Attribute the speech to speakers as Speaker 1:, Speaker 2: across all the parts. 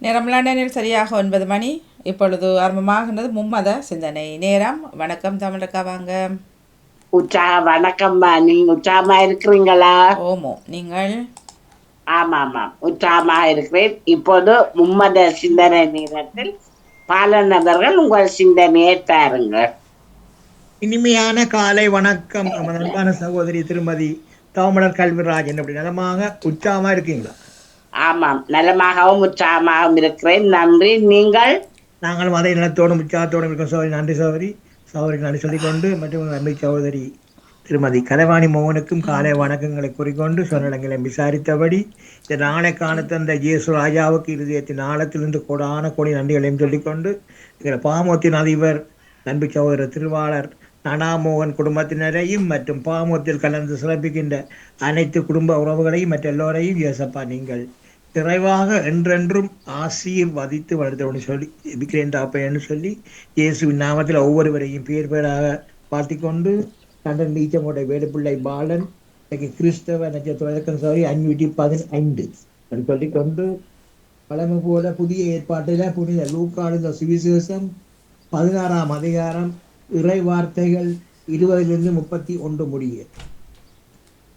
Speaker 1: நேரம் லண்டனில் சரியாக 9 மணி. இப்பொழுது ஆரம்பமாகின்றது மும்மத சிந்தனை நேரம். வணக்கம் தமிழக்கா, வாங்க.
Speaker 2: வணக்கம்மா. நீங்க உற்சாகமா இருக்கிறீங்களா?
Speaker 1: ஓமோ, நீங்கள்?
Speaker 2: ஆமாம், உற்சாகமா இருக்கிறேன். இப்போது மும்மத சிந்தனை நேரத்தில் பாலனவர்கள் உங்கள் சிந்தனையை தாருங்கள்.
Speaker 3: இனிமையான காலை வணக்கம். நமது அன்பான சகோதரி திருமதி தாமலர் கல்விராஜன். அப்படி நலமாக உற்சாகமா இருக்கீங்களா?
Speaker 2: ஆமாம், நலமாகவும் உற்சாகமாகவும் இருக்கிறேன். நன்றி. நீங்கள்?
Speaker 3: நாங்களும் அதே நிலத்தோடும் உற்சாகத்தோடும் இருக்கோம் சகோதரி. நன்றி சகோதரி. சகோதரிக்கு நன்றி சொல்லிக்கொண்டு மற்றும் அன்பை சகோதரி திருமதி கலைவாணி மோகனுக்கும் காலை வணக்கங்களை கூறிக்கொண்டு சொன்னடங்களை விசாரித்தபடி இந்த நாளை காண தந்த ஜேசு ராஜாவுக்கு இருதயத்தின் ஆழத்திலிருந்து கோடான கோடி நன்றிகளையும் சொல்லிக்கொண்டு எங்கள் பாமோத்தின் அதிபர் நண்பு சகோதரர் திருவாளர் நனாமோகன் குடும்பத்தினரையும் மற்றும் பாமோத்தில் கலந்து சிறப்பிக்கின்ற அனைத்து குடும்ப உறவுகளையும் மற்ற எல்லோரையும் இயேசப்பா நீங்கள் நிறைவாக என்றென்றும் ஆசீர்வதித்து வளர்த்தவனு சொல்லி எபிக்கிறேன் தாப்பேன்னு சொல்லி இயேசுவின் நாமத்தில் ஒவ்வொருவரையும் பேர் பேராக பார்த்திக்கொண்டு கண்டன் நீச்சமோட வேலுப்பிள்ளை பாலன் இன்னைக்கு கிறிஸ்தவ நட்சத்திரம் சாரி 515 அப்படின்னு சொல்லிக்கொண்டு பழமை போல புதிய ஏற்பாட்டில புனித லூக்காளுந்த சுவிசேஷம் 16ஆம் அதிகாரம் இறை வார்த்தைகள் 20-31 முடிய.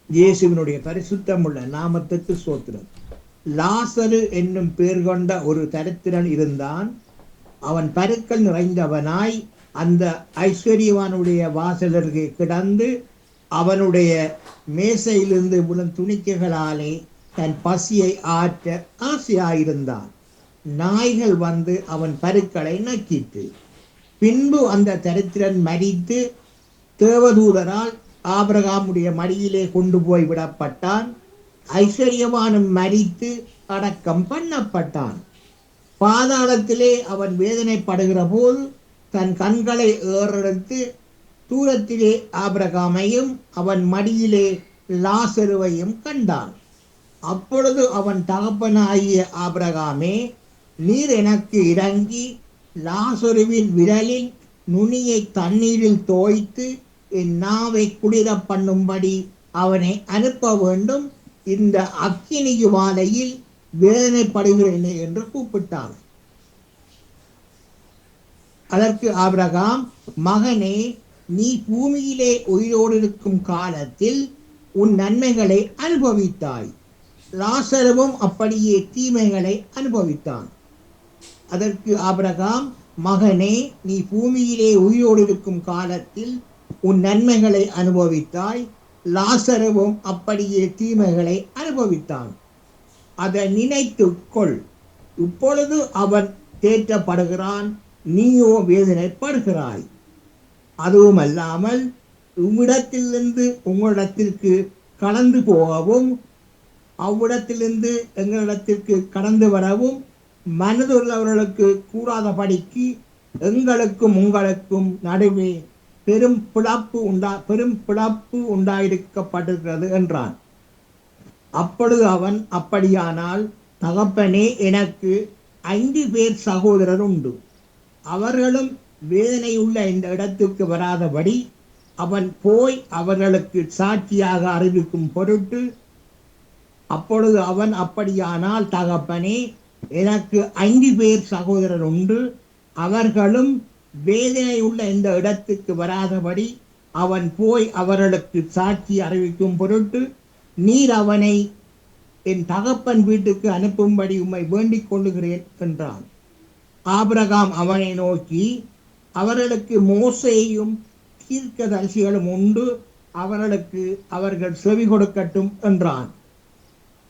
Speaker 3: இயேசுவினுடைய பரிசுத்தம் உள்ள நாமத்துக்கு சோத்திரம். லாசரு என்னும் பேர் கொண்ட ஒரு தரித்திரன் இருந்தான். அவன் பருக்கள் நிறைந்தவனாய் அந்த ஐஸ்வர்யவானுடைய வாசலருக்கு கிடந்து அவனுடைய மேசையிலிருந்து விழும் துணிக்கைகளாலே தன் பசியை ஆற்ற ஆசையாயிருந்தான். நாய்கள் வந்து அவன் பருக்களை நக்கிட்டு பின்பு அந்த தரித்திரன் மரித்து தேவதூதரால் ஆபிரகாமுடைய மடியிலே கொண்டு போய் விடப்பட்டான். ஐஸ்வர்யவானும் மரித்து அடக்கம் பண்ணப்பட்டான். பாதாளத்திலே அவன் வேதனைப்படுகிற போது தன் கண்களை ஏறெடுத்து தூரத்திலே ஆபிரகாமையும் அவன் மடியிலே லாசருவையும் கண்டான். அப்பொழுது அவன் தகப்பனாகிய ஆபிரகாமே, நீர் எனக்கு இறங்கி லாசருவின் விரலில் நுனியை தண்ணீரில் தோய்த்து என் நாவை குளிர பண்ணும்படி அவனை அனுப்ப வேண்டும். இந்த அக்கினி ஜுவாலையில் வேதனைப்படுகிறேனே என்று கூப்பிட்டான். அதற்கு ஆபிரகாம், மகனே, நீ பூமியிலே உயிரோடு இருக்கும் காலத்தில் உன் நன்மைகளை அனுபவித்தாய். லாசருவும் அப்படியே தீமைகளை அனுபவித்தான். அதற்கு ஆபிரகாம், மகனே, நீ பூமியிலே உயிரோடு இருக்கும் காலத்தில் உன் நன்மைகளை அனுபவித்தாய். லாசருவும் அப்படியே தீமைகளை அனுபவித்தான். அதை நினைத்துக்கொள். இப்பொழுது அவன் தேற்றப்படுகிறான், நீயோ வேதனைப்படுகிறாய். அதுவும் அல்லாமல் உம்மிடத்திலிருந்து உங்களிடத்திற்கு கடந்து போகவும் அவ்விடத்திலிருந்து எங்களிடத்திற்கு கடந்து வரவும் மனதுள்ளவர்களுக்கு கூடாதபடிக்கு எங்களுக்கும் உங்களுக்கும் நடுவே பெரும் பிளப்பு உண்டாயிருக்கப்பட்டிருக்கிறது என்றான். அப்பொழுது அவன், அப்படியானால் தகப்பனே, எனக்கு 5 பேர் சகோதரர் உண்டு. அவர்களும் வேதனையுள்ள இந்த இடத்துக்கு வராதபடி அவன் போய் அவர்களுக்கு சாட்சியாக அறிவிக்கும் பொருட்டு. அப்பொழுது அவன், அப்படியானால் தகப்பனே, எனக்கு 5 பேர் சகோதரர் உண்டு. அவர்களும் வேதனையுள்ள இந்த இடத்துக்கு வராதபடி அவன் போய் அவர்களுக்கு சாட்சி அறிவிக்கும் பொருட்டு நீர் அவனை என் தகப்பன் வீட்டுக்கு அனுப்பும்படி உம்மை வேண்டிக் கொள்ளுகிறேன் என்றான். ஆபிரகாம் அவனை நோக்கி, அவர்களுக்கு மோசேயும் தீர்க்கதரிசிகளும் உண்டு, அவர்கள் செவி கொடுக்கட்டும் என்றான்.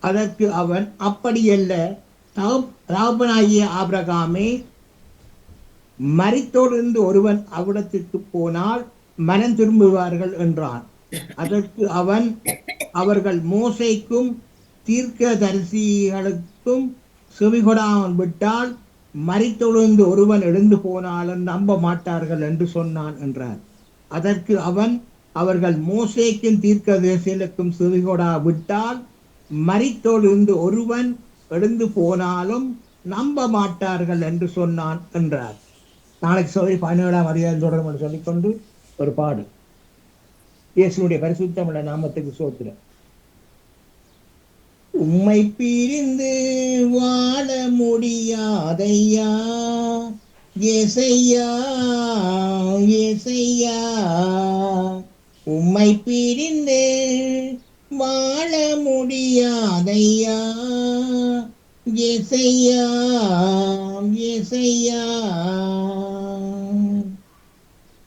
Speaker 3: அதற்கு அவன், அப்படியல்ல தகப்பனாகிய ஆபிரகாமே, மரித்தோடிருந்து ஒருவன் அவ்விடத்திற்கு போனால் மனம் திரும்புவார்கள் என்றான். அதற்கு அவன், அவர்கள் மோசேக்கும் தீர்க்கதரிசிகளுக்கும் செவிகொடாமல் விட்டால் மரித்தொழுந்து ஒருவன் எழுந்து போனாலும் நம்ப மாட்டார்கள் என்று சொன்னான் என்றார். அதற்கு அவன், அவர்கள் மோசேக்கும் தீர்க்கதரிசிகளுக்கும் செவிகொடா விட்டால் மரித்தொழுந்து ஒருவன் எழுந்து போனாலும் நம்ப மாட்டார்கள் என்று சொன்னான் என்றார். நாளைக்கு சோதரி 17ஆம் அதிகாரம் தொடரும் சொல்லிக்கொண்டு ஒரு பாடு. இயேசுடைய பரிசுத்தமுள்ள நாமத்துக்கு சோத்திரம். உம்மை பிரிந்து வாழ முடியா முடியாதையா ஏசையா ஏசையா உம்மை பிரிந்து வாழ முடியாதையா ஏசையா ஏசையா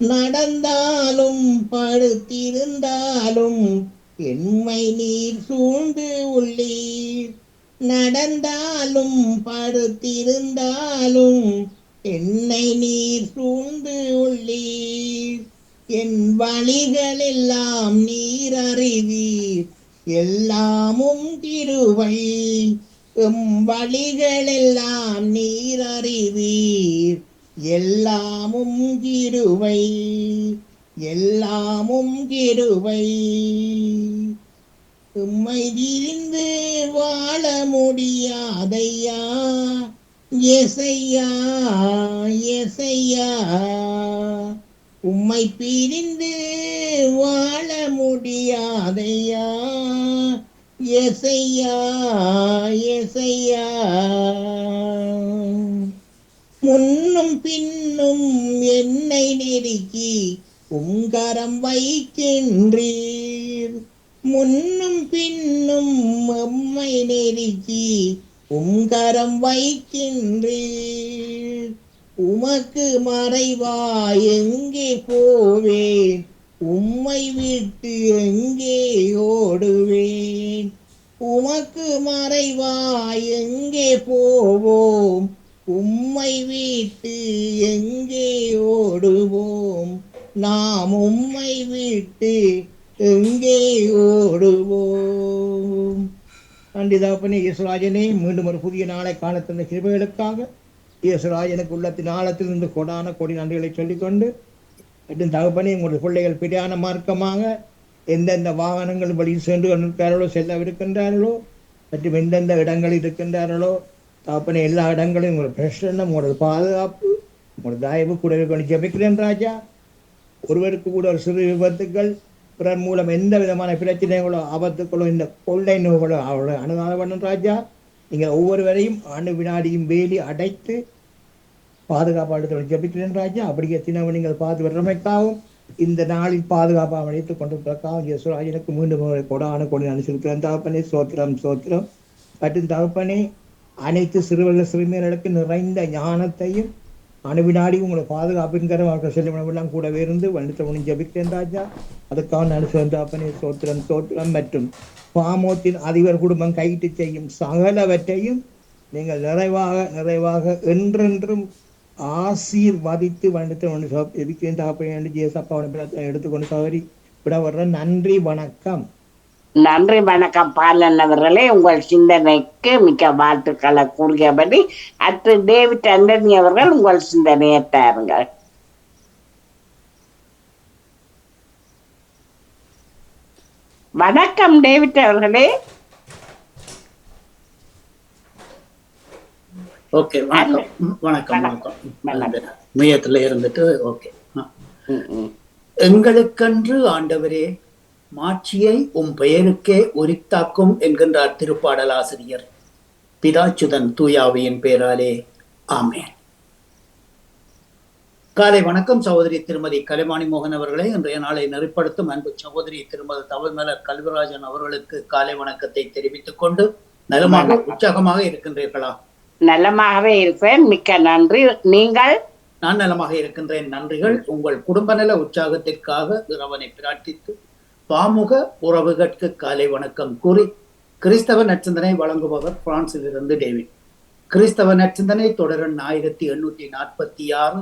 Speaker 3: நடந்தாலும் படுத்திருந்தாலும் என்மை நீர் சூழ்ந்து உள்ளீர் நடந்தாலும் படுத்திருந்தாலும் என்னை நீர் சூழ்ந்து உள்ளீர் என் வழிகளெல்லாம் நீர் அறிவீர் எல்லாமும் கிருபை எம் வழிகளெல்லாம் நீர் அறிவீர் எல்லாமும் கிருபை எல்லாமும் கிருபை உம்மை பிரிந்து வாழ முடியாதையா ஏசையா ஏசையா உம்மை பிரிந்து வாழ முடியாதையா ஏசையா ஏசையா முன்னும் பின்னும் என்னை நெருக்கி உங்கரம் வைக்கின்றீர் முன்னும் பின்னும் எம்மை நெருக்கி உங்கரம் வைக்கின்றீர் உமக்கு மறைவாய் எங்கே போவேன் உம்மை விட்டு எங்கே ஓடுவேன் உமக்கு மறைவாய் எங்கே போவோம் உம்மை விட்டு எங்கே ஓடுவோம் நாம் உம்மை விட்டு எங்கே ஓடுவோம். நன்றி தகப்பனே. இயேசுராஜனே, மீண்டும் ஒரு புதிய நாளை காண தந்த கிருபைகளுக்காக இயேசுராஜனுக்கு உள்ளத்தின் ஆழத்திலிருந்து கொடான கொடி நன்றிகளை சொல்லிக்கொண்டு மற்றும் தகப்பனே, உங்களுடைய பிள்ளைகள் பிரியான மார்க்கமாக எந்தெந்த வாகனங்கள் வழியில் சென்று கொண்டிருக்கிறார்களோ செல்லவிருக்கின்றார்களோ மற்றும் எந்தெந்த இடங்களில் இருக்கின்றார்களோ தகப்பனே, எல்லா இடங்களையும் உங்களோட பிரச்சனை, உங்களோட பாதுகாப்பு, உங்களோட தயவு கூட கொண்டு ஜெபிக்கிறேன் ராஜா. ஒருவருக்கு கூட ஒரு சிறு விபத்துக்கள், பிறர் மூலம் எந்த விதமான பிரச்சனைகளோ ஆபத்துக்களோ இந்த கொள்ளை நோய்களோ அவளை அணுகாத பண்ணும் ராஜா. நீங்கள் ஒவ்வொருவரையும் ஆண்டு வினாடியும் வேலி அடைத்து பாதுகாப்பாடு ஜெபிக்கிறேன் ராஜா. அப்படியே தினமும் நீங்கள் பார்த்து வர்றமைக்காகவும் இந்த நாளில் பாதுகாப்பாக அழைத்துக் கொண்டிருப்பதற்காகவும் இயேசுராஜனுக்கு மீண்டும் கொடான கொடி அனுப்பிச்சிருக்கிறேன் தகப்பனே. சோத்திரம் சோத்திரம். மற்றும் தகப்பனே, அனைத்து சிறுவர்கள் சிறுமியர்களுக்கு நிறைந்த ஞானத்தையும் அணுவினாடி உங்களை பாதுகாப்புங்கிற அவர்கள் செல்லுமெல்லாம் கூடவே இருந்து வண்டித்தவனும் ஜபிக்கிறேன் ராஜா. அதுக்காக நடுசுவன் தகப்பனே சோத்திரம் சோத்திரம். மற்றும் பாமோத்தின் அதிபர் குடும்பம் கைட்டு செய்யும் சகலவற்றையும் நீங்கள் நிறைவாக நிறைவாக என்றென்றும் ஆசீர்வதித்து வண்டித்தவனு ஜபிக்கிறேன் தகப்பனே. ஜேசப்பாவை எடுத்துக்கொண்டு சகோதரி விட வர்ற. நன்றி, வணக்கம்.
Speaker 2: நன்றி வணக்கம் பாலன் அவர்களே. உங்கள் சிந்தனைக்கு மிக்க வாழ்த்துக்களை கூறியபடி அடுத்து டேவிட் ஆண்டனி அவர்கள் உங்கள் சிந்தனையை தாருங்கள். வணக்கம் டேவிட் அவர்களே.
Speaker 4: ஓகே, வணக்கம் வணக்கம் வணக்கம். மையத்துல இருந்துட்டு ஓகே. எங்களுக்கென்று ஆண்டவரே மாட்சியை உம் பெயருக்கே உரித்தாக்கும் என்கின்றார் திருப்பாடல் ஆசிரியர். பிதாச்சுதன் தூயாவியின் பேராலே ஆமேன். காலை வணக்கம் சகோதரி திருமதி கலைவாணி மோகன் அவர்களே. இன்றைய நாளை நெறிப்படுத்தும் அன்பு சகோதரி திருமதி தவமலர் கல்விராஜன் அவர்களுக்கு காலை வணக்கத்தை தெரிவித்துக் கொண்டு நலமாக உற்சாகமாக இருக்கின்றீர்களா?
Speaker 2: நலமாகவே இருக்கிறேன், மிக்க நன்றி. நீங்கள்?
Speaker 4: நான் நலமாக இருக்கின்றேன், நன்றிகள். உங்கள் குடும்ப நல உற்சாகத்திற்காக இறைவனை பிரார்த்தித்து பாமுக உறவுகளுக்கு காலை வணக்கம் கூறி கிறிஸ்தவ நற்சிந்தனை வழங்குபவர் பிரான்சில் இருந்து டேவிட். கிறிஸ்தவ நற்சிந்தனை தொடரன் 1846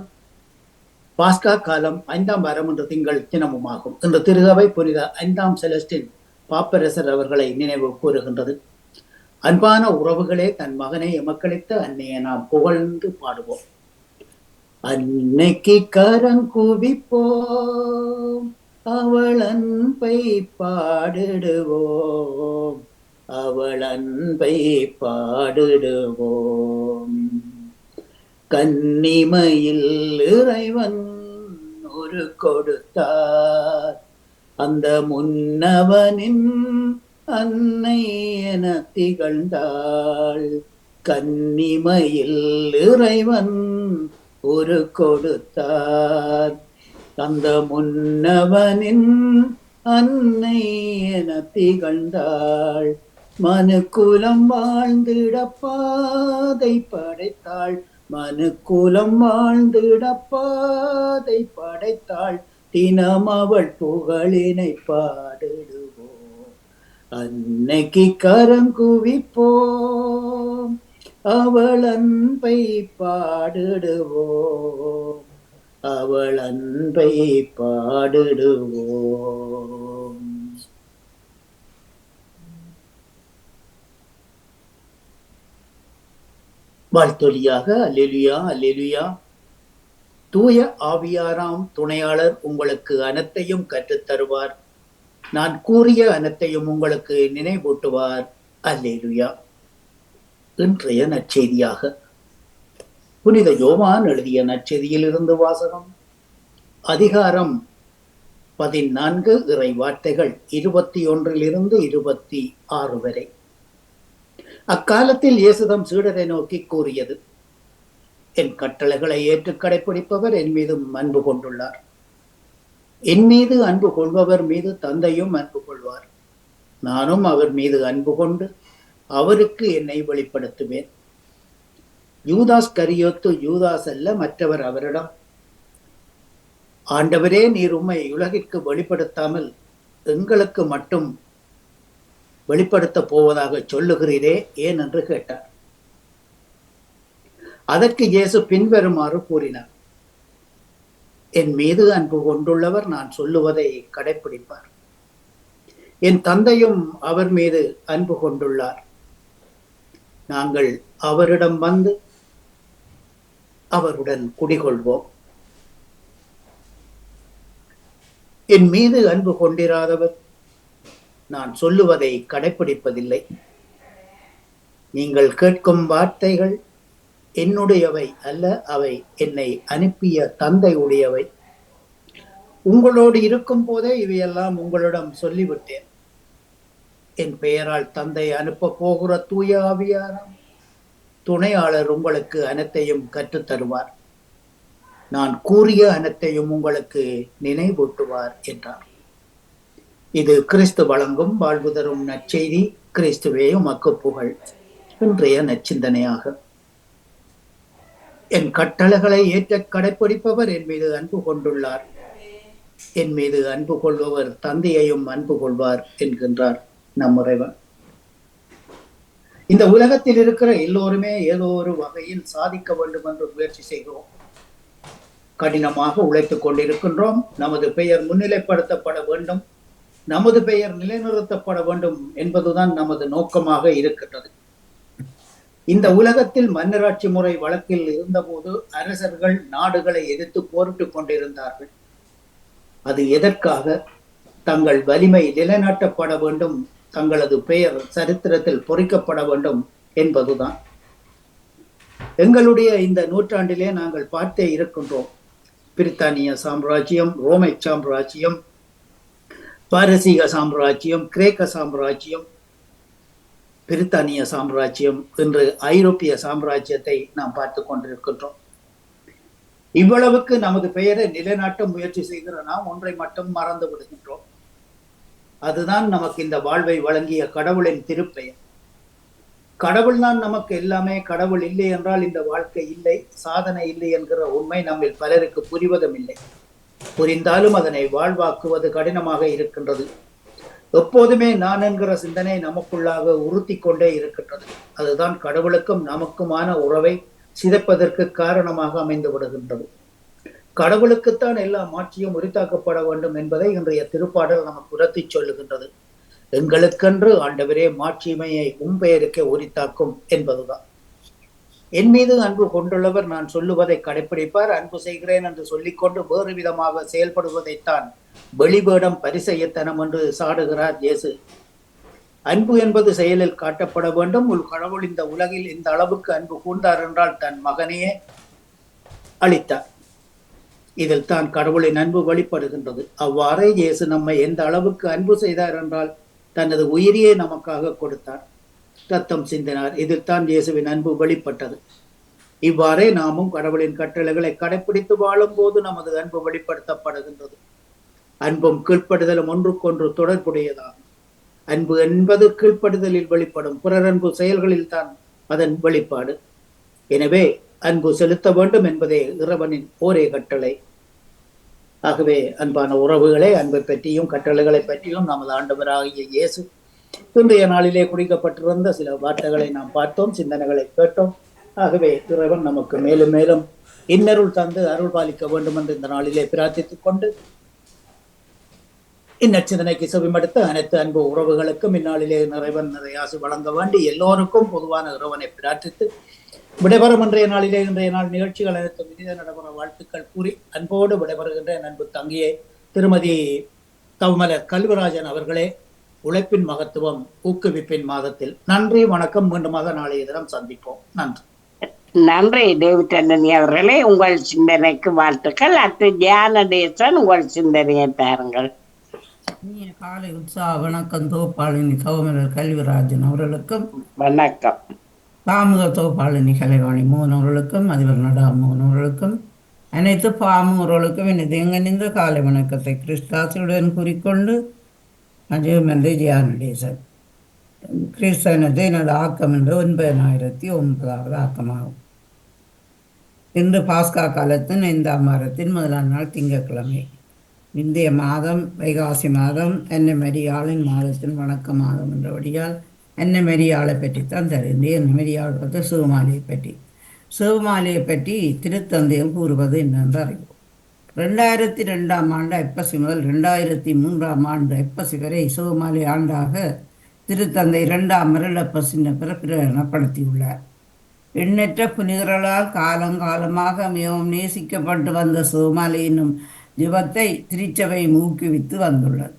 Speaker 4: பாஸ்கா காலம் 5ஆம் வாரம் என்ற திங்கள் தினமுமாகும். இன்று திருகவை புனித 5ஆம் செலஸ்டின் பாப்பரசர் அவர்களை நினைவு கூறுகின்றது. அன்பான உறவுகளே, தன் மகனை எமக்களித்த அன்னையை நாம் புகழ்ந்து பாடுவோம். அன்னைக்கு கரங்குவிப்போம், அவள் அன்பை பாடிடுவோம், அவள் அன்பை பாடிடுவோம். கன்னிமையில் இறைவன் ஒரு கொடுத்தார், அந்த முன்னவனின் அன்னை என திகழ்ந்தாள், கன்னிமையில் இறைவன் ஒரு கொடுத்தார். அந்த முன்னவனின் அன்னை என திகழ்ந்தாள். மனுக்குலம் வாழ்ந்திட பாதை படைத்தாள். மனுக்குலம் வாழ்ந்திட பாதை படைத்தாள். தினம் அவள் புகழினை பாடிடுவோம். அன்னைக்கு கரங்குவிப்போம். அவள் அன்பை பாடிடுவோம். அவள் அன்பை பாடிடுவோம். வாழ்த்தொலியாக அல்லேலுயா அல்லேலுயா. தூய ஆவியாராம் துணையாளர் உங்களுக்கு அனைத்தையும் கற்றுத்தருவார். நான் கூறிய அனைத்தையும் உங்களுக்கு நினைவூட்டுவார். அல்லேலுயா. இன்றைய நற்செய்தியாக புனித யோவான் எழுதிய நற்செய்தியிலிருந்து வாசகம். அதிகாரம் 14, இறை வார்த்தைகள் 21 26 வரை. அக்காலத்தில் இயேசுதம் சீடரை நோக்கி கூறியது, என் கட்டளைகளை ஏற்று கடைப்பிடிப்பவர் என் மீது அன்பு கொண்டுள்ளார். என் மீது அன்பு கொள்பவர் மீது தந்தையும் அன்பு கொள்வார். நானும் அவர் மீது அன்பு கொண்டு அவருக்கு என்னை வெளிப்படுத்துவேன். யூதாஸ் கரியோத்து யூதாஸ் அல்ல, மற்றவர் அவரிடம், ஆண்டவரே, நீர் உம்மை உலகிற்கு வெளிப்படுத்தாமல் எங்களுக்கு மட்டும் வெளிப்படுத்த போவதாக சொல்லுகிறீரே, ஏன் என்று கேட்டார். அதற்கு இயேசு பின்வருமாறு கூறினார், என் மீது அன்பு கொண்டுள்ளவர் நான் சொல்லுவதை கடைப்பிடிப்பார். என் தந்தையும் அவர் மீது அன்பு கொண்டுள்ளார். நாங்கள் அவரிடம் வந்து அவருடன் குடிகொள்வோம். என் மீது அன்பு கொண்டிராதவர் நான் சொல்லுவதை கடைப்பிடிப்பதில்லை. நீங்கள் கேட்கும் வார்த்தைகள் என்னுடையவை அல்ல, அவை என்னை அனுப்பிய தந்தை உடையவை. உங்களோடு இருக்கும் போதே இவையெல்லாம் உங்களிடம் சொல்லிவிட்டேன். என் பெயரால் தந்தை அனுப்ப போகிற தூய ஆவியாராம் துணையாளர் உங்களுக்கு அனைத்தையும் கற்றுத்தருவார். நான் கூறிய அனைத்தையும் உங்களுக்கு நினைவூட்டுவார் என்றார். இது கிறிஸ்து வழங்கும் வாழ்வு தரும் நற்செய்தி. கிறிஸ்துவே உமக்கு புகழ். இன்றைய நற்சிந்தனையாக, என் கட்டளைகளை ஏற்ற கடைப்பிடிப்பவர் என் மீது அன்பு கொண்டுள்ளார். என் மீது அன்பு கொள்பவர் தந்தையையும் அன்பு கொள்வார் என்கின்றார் நம் இறைவன். இந்த உலகத்தில் இருக்கிற எல்லோருமே ஏதோ ஒரு வகையில் சாதிக்க வேண்டும் என்று முயற்சி செய்கிறோம். கடினமாக உழைத்துக் கொண்டிருக்கின்றோம். நமது பெயர் முன்னிலைப்படுத்தப்பட வேண்டும், நமது பெயர் நிலைநிறுத்தப்பட வேண்டும் என்பதுதான் நமது நோக்கமாக இருக்கின்றது. இந்த உலகத்தில் மன்னராட்சி முறை வழக்கில் இருந்தபோது அரசர்கள் நாடுகளை எதிர்த்து போரிட்டுக் கொண்டிருந்தார்கள். அது எதற்காக? தங்கள் வலிமை நிலைநாட்டப்பட வேண்டும், தங்களது பெயர் சரித்திரத்தில் பொறிக்கப்பட வேண்டும் என்பதுதான். எங்களுடைய இந்த நூற்றாண்டிலே நாங்கள் பார்த்தே இருக்கின்றோம். பிரித்தானிய சாம்ராஜ்யம், ரோமை சாம்ராஜ்யம், பாரசீக சாம்ராஜ்யம், கிரேக்க சாம்ராஜ்யம், பிரித்தானிய சாம்ராஜ்யம் என்று ஐரோப்பிய சாம்ராஜ்யத்தை நாம் பார்த்து கொண்டிருக்கின்றோம். இவ்வளவுக்கு நமது பெயரை நிலைநாட்ட முயற்சி செய்கிற நாம் ஒன்றை மட்டும் மறந்து விடுகின்றோம். அதுதான் நமக்கு இந்த வாழ்வை வழங்கிய கடவுளின் திருப்பெயர். கடவுள் தான் நமக்கு எல்லாமே. கடவுள் இல்லை என்றால் இந்த வாழ்க்கை இல்லை, சாதனை இல்லை என்கிற உண்மை நம்மில் பலருக்கு புரிவதும் இல்லை. புரிந்தாலும் அதனை வாழ்வாக்குவது கடினமாக இருக்கின்றது. எப்போதுமே நான் என்கிற சிந்தனை நமக்குள்ளாக உறுத்தி கொண்டே இருக்கின்றது. அதுதான் கடவுளுக்கும் நமக்குமான உறவை சிதைப்பதற்கு காரணமாக அமைந்து விடுகின்றது. கடவுளுக்குத்தான் எல்லா மாட்சியும் உரித்தாக்கப்பட வேண்டும் என்பதை இன்றைய திருப்பாடல் நமக்கு உரத்தி சொல்லுகின்றது. எங்களுக்கென்று ஆண்டவரே மாட்சிமையை பெயருக்கே உரித்தாக்கும் என்பதுதான். என் மீது அன்பு கொண்டுள்ளவர் நான் சொல்லுவதை கடைப்பிடிப்பார். அன்பு செய்கிறேன் என்று சொல்லிக்கொண்டு வேறு விதமாக செயல்படுவதைத்தான் வெளிவேடம் பரிசெய்யத்தனம் என்று சாடுகிறார் இயேசு. அன்பு என்பது செயலில் காட்டப்பட வேண்டும். உள் கடவுள் இந்த உலகில் இந்த அளவுக்கு அன்பு கூர்ந்தார் என்றால் தன் மகனையே அளித்தார். இதில் தான் கடவுளின் அன்பு வெளிப்படுகின்றது. அவ்வாறே இயேசு நம்மை எந்த அளவுக்கு அன்பு செய்தார் என்றால் தனது உயிரையே நமக்காக கொடுத்தார். ரத்தம் சிந்தினார். இதில்தான் இயேசுவின் அன்பு வெளிப்பட்டது. இவ்வாறே நாமும் கடவுளின் கட்டளைகளை கடைப்பிடித்து வாழும் போது நமது அன்பு வெளிப்படுத்தப்படுகின்றது. அன்பும் கீழ்ப்படுதலும் ஒன்றுக்கொன்று தொடர்புடையதாகும். அன்பு என்பது கீழ்ப்படுதலில் வெளிப்படும் பிறரன்பு செயல்களில் தான் அதன் வெளிப்பாடு. எனவே அன்பு செலுத்த வேண்டும் என்பதே இறைவனின் ஒரே கட்டளை. ஆகவே அன்பான உறவுகளே, அன்பை பற்றியும் கட்டளைகளை பற்றியும் நமது ஆண்டவராகிய இயேசு இன்றைய நாளிலே குறிக்கப்பட்டிருந்த சில வார்த்தைகளை நாம் பார்த்தோம், சிந்தனைகளை கேட்டோம். ஆகவே இறைவன் நமக்கு மேலும் மேலும் இன்னருள் தந்து அருள் பாலிக்க வேண்டும் என்று இந்த நாளிலே பிரார்த்தித்துக் கொண்டு இந்நச்சிந்தனைக்கு செவிமடுத்த அனைத்து அன்பு உறவுகளுக்கும் இந்நாளிலே இறைவன் நிறைய ஆசை வழங்க வேண்டி எல்லோருக்கும் பொதுவான இறைவனை பிரார்த்தித்து விடைபெறும் இன்றைய நாளிலே இன்றைய நாள் நிகழ்ச்சிகள் அனைத்தும் இனித நடைபெற வாழ்த்துக்கள் கூறி அன்போடு விடைபெறுகின்ற அன்பு தங்கியே திருமதி தவமலர் கல்விராஜன் அவர்களே, உழைப்பின் மகத்துவம் ஊக்குவிப்பின் மாதத்தில். நன்றி, வணக்கம். மீண்டுமாக நாளைய தினம் சந்திப்போம். நன்றி.
Speaker 2: நன்றி டேவிட் ஆண்டனி அவர்களே, உங்கள் சிந்தனைக்கு வாழ்த்துக்கள். அத்து தியான தேசன் உங்கள் சிந்தனையை தாருங்கள்.
Speaker 5: இனிய காலை உற்சாக வணக்கம் தோப்பாளினி தவமலர் கல்விராஜன் அவர்களுக்கும்,
Speaker 2: வணக்கம்.
Speaker 5: பாமுக தோப்பாளினி கலைவாணி மோகன் அவர்களுக்கும், அதிபர் நடா மோகன் அவர்களுக்கும், அனைத்து பாமுகர்களுக்கும் எனது எங்கனிந்த காலை வணக்கத்தை கிறிஸ்தாசியுடன் கூறிக்கொண்டு அஜயம் என்று ஜியானடேசன். கிறிஸ்தவனது எனது ஆக்கம் என்று 9009வது ஆக்கமாகும். இன்று பாஸ்கா காலத்தின் 5ஆம் வாரத்தின் முதலாம் நாள் திங்கட்கிழமை. இந்திய மாதம் வைகாசி மாதம் அன்னை மரியாளின் மாதத்தின் வணக்க மாதம் என்றபடியால் அன்னை மரியாளை பற்றித்தான் தருகின்றேன். அன்னை மரியாள் பற்றி சிவமாலையை பற்றி திருத்தந்தையில் கூறுவது என்னென்று அறிவோம். 2002ஆம் ஆண்டு ஐப்பசி முதல் 2003ஆம் ஆண்டு ஐப்பசி வரை சிவமாலை ஆண்டாக திருத்தந்தை 2ஆம் மருளப்பசின் பிரகடனப்படுத்தியுள்ளார். எண்ணற்ற புனிதர்களால் காலங்காலமாக மிகவும் நேசிக்கப்பட்டு வந்த சிவமாலை என்னும் ஜெபத்தை திருச்சபை ஊக்குவித்து வந்துள்ளது.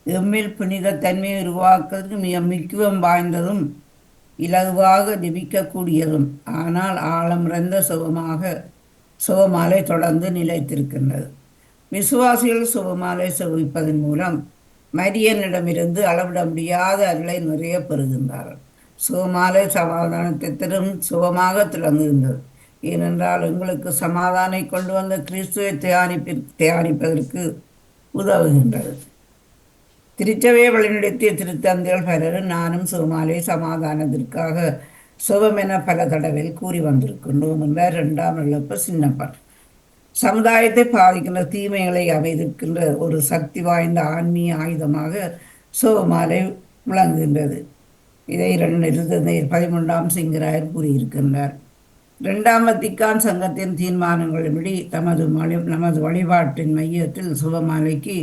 Speaker 5: எம்மில் புனித தன்மையை உருவாக்குவதற்கு மிக முக்கியம் வாய்ந்ததும் இலகுவாக ஜெபிக்கக்கூடியதும் ஆனால் ஆழமிறந்த சிவமாலை தொடர்ந்து நிலைத்திருக்கின்றது. விசுவாசிகள் சிவமாலை செவிப்பதன் மூலம் மரியனிடமிருந்து அளவிட முடியாத அருளை நிறைய பெறுகின்றார்கள். சிவமாலை சமாதானத்தை தரும் சுகமாக திளங்குகின்றது. ஏனென்றால் எங்களுக்கு சமாதானை கொண்டு வந்த கிறிஸ்துவை தியானிப்பதற்கு உதவுகின்றது. திருச்சபையை வழிநடத்திய திருத்தந்தைகள் பலரும் நானும் சிவமாலை சமாதானத்திற்காக சிவம் என பல தடவையில் கூறி வந்திருக்கின்றோம் என்றார் 2ஆம் இழப்பு சின்னப்பர். சமுதாயத்தை பாதிக்கின்ற தீமைகளை அமைதிருக்கின்ற ஒரு சக்தி வாய்ந்த ஆன்மீக ஆயுதமாக சிவமாலை விளங்குகின்றது. இதை 13ஆம் சிங்கராயர் கூறியிருக்கின்றார். 2ஆம் வத்திக்கான் சங்கத்தின் தீர்மானங்களின்படி நமது வழிபாட்டின் மையத்தில் சிவமாலைக்கு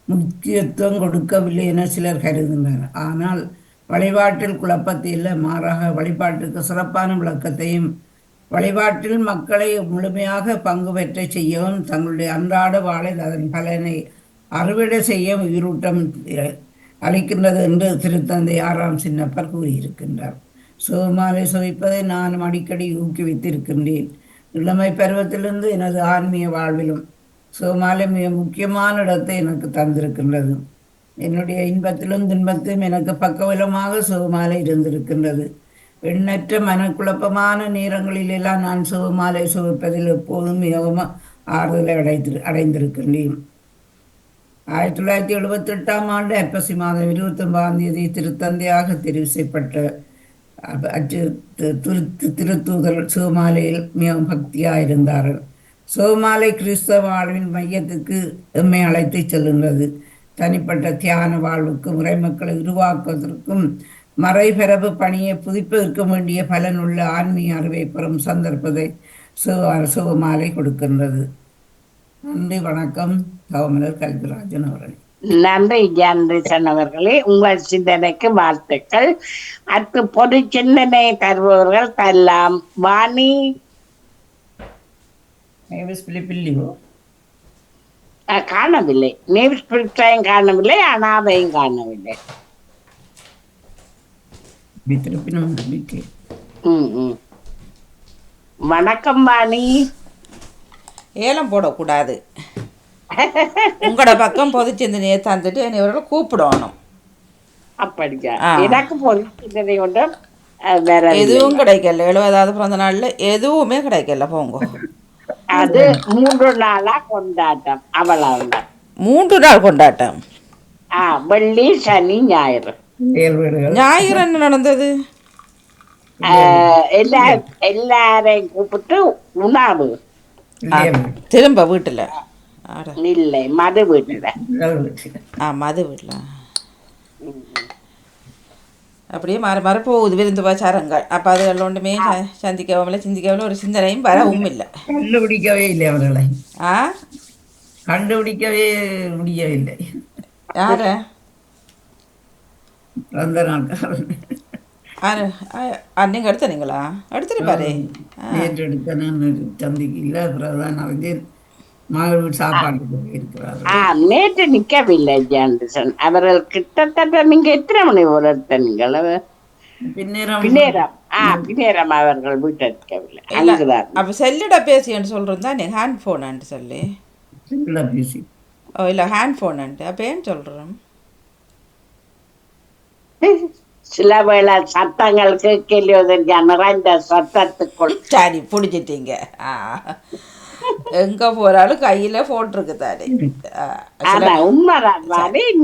Speaker 5: முக்கியத்துவம் கொடுக்கவில்லை என சிலர் கருதுகின்றனர். ஆனால் வழிபாட்டில் குழப்பத்தை இல்லை, மாறாக வழிபாட்டுக்கு சிறப்பான விளக்கத்தையும் வழிபாட்டில் மக்களை முழுமையாக பங்கு பெற்ற செய்யவும் தங்களுடைய அன்றாட வாழை அதன் பலனை அறுவடை செய்ய உயிரூட்டம் அளிக்கின்றது என்று திருத்தந்தை 6ஆம் சின்னப்பர் கூறியிருக்கின்றார். சிவமாலை சுவைப்பதை நானும் அடிக்கடி ஊக்குவித்திருக்கின்றேன். இளமை பருவத்திலிருந்து எனது ஆன்மீக வாழ்விலும் சிவமாலை மிக முக்கியமான இடத்தை எனக்கு தந்திருக்கின்றது. என்னுடைய இன்பத்திலும் துன்பத்திலும் எனக்கு பக்கபலமாக சிவமாலை இருந்திருக்கின்றது. எண்ணற்ற மனக்குழப்பமான நேரங்களிலெல்லாம் நான் சிவமாலை சுவைப்பதில் எப்போதும் மிகவும் ஆறுதலை அடைந்திருக்கின்றேன். 1978ஆம் ஆண்டு ஐப்பசி மாதம் 29ஆம் தேதி திருத்தந்தையாக தெரிவு செய்யப்பட்ட திருத்தூதர் சிவமாலையில் மிகவும் பக்தியாக இருந்தார்கள். சிவமாலை கிறிஸ்தவ வாழ்வின் மையத்துக்கு எம்மை அழைத்து செல்கின்றது. தனிப்பட்ட தியான வாழ்வுக்கும் முறைமக்களை உருவாக்குவதற்கும் மறைபரப்பு பணியை புதுப்பிக்க வேண்டிய பலனுள்ள ஆன்மீக அறிவை பெறும் சந்தர்ப்பத்தை சிவமாலை கொடுக்கின்றது. நன்றி, வணக்கம். தவமலர் கல்விராஜன் அவர்கள்.
Speaker 2: நன்றி ஜான்ரிசன் அவர்களே, உங்கள் சிந்தனைக்கு வாழ்த்துக்கள். அடுத்து பொது சிந்தனை தருபவர்கள் தரலாம். வாணி காணவில்லை, நேவிஸ் பிலிப்ஸையும் காணவில்லை, அனாதையும் காணவில்லை. வணக்கம் வாணி.
Speaker 1: ஏலம் போடக்கூடாது. உங்களோட பக்கம் பொது சிந்தனையை தந்துட்டு என்னை கூப்பிடணும்.
Speaker 2: அப்படியா? எனக்கு பொது சிந்தனை கொண்டு வரவில்லை.
Speaker 1: எதுவும் கிடைக்கல. 70வது பிறந்த நாள்ல எதுவுமே கிடைக்கல. போங்க.
Speaker 2: அது 3 நாளா கொண்டாட்டம் அவ்வளவுதான்.
Speaker 1: 3 நாள் கொண்டாட்டம்.
Speaker 2: வெள்ளி சனி ஞாயிறு.
Speaker 5: ஏழு வீடுகள்
Speaker 1: ஞாயிறு என்ன நடந்தது?
Speaker 2: எல்லாரையும் கூப்பிட்டு உணவு.
Speaker 1: திரும்ப வீட்டுல
Speaker 2: இல்லை, மது வீட்டுல.
Speaker 1: மது வீட்டுல அப்படியே மாற மாற போகுது விருந்து உபச்சாரங்கள். அப்ப அதுகள் ஒன்றுமே சந்திக்கவில்லை, சிந்திக்கவில்லை, ஒரு சிந்தனையும் வரவும் இல்லை.
Speaker 5: கண்டுபிடிக்கவே இல்லை அவர்களை.
Speaker 1: ஆ
Speaker 5: கண்டுபிடிக்கவே முடியவில்லை.
Speaker 1: யார
Speaker 5: அந்த நாட்காரன்
Speaker 1: நீங்க எடுத்தீங்களா? எடுத்துருப்பாரு.
Speaker 5: நேற்று எடுத்த நான் சந்திக்கு இல்லை. அப்புறம் அறிஞர் மகள் சாப்பாடு இருக்கிறார்.
Speaker 2: நேற்று நிக்கவில்லை ஜான்சன் அவர்கள். கிட்டத்தட்ட நீங்க எத்தனை மணி போல எடுத்தீங்கள்? பின்னேரம் அவர்கள் வீட்டை நிற்கவில்லை.
Speaker 1: அப்ப செல்லிட பேசின்னு சொல்றோம் தானே, ஹேண்ட் போன் சொல்லி.
Speaker 5: பேசி
Speaker 1: இல்ல ஹேண்ட் போன் அப்ப ஏன்னு சொல்றோம்?
Speaker 2: சில வேளை சத்தங்கள் கேட்கலையோ நிறைந்த சத்தத்துக்குள்.
Speaker 1: சரி பிடிச்சிட்டீங்க. எங்க போறாலும் கையில போன் இருக்கு தானே.
Speaker 2: உண்மைதான்.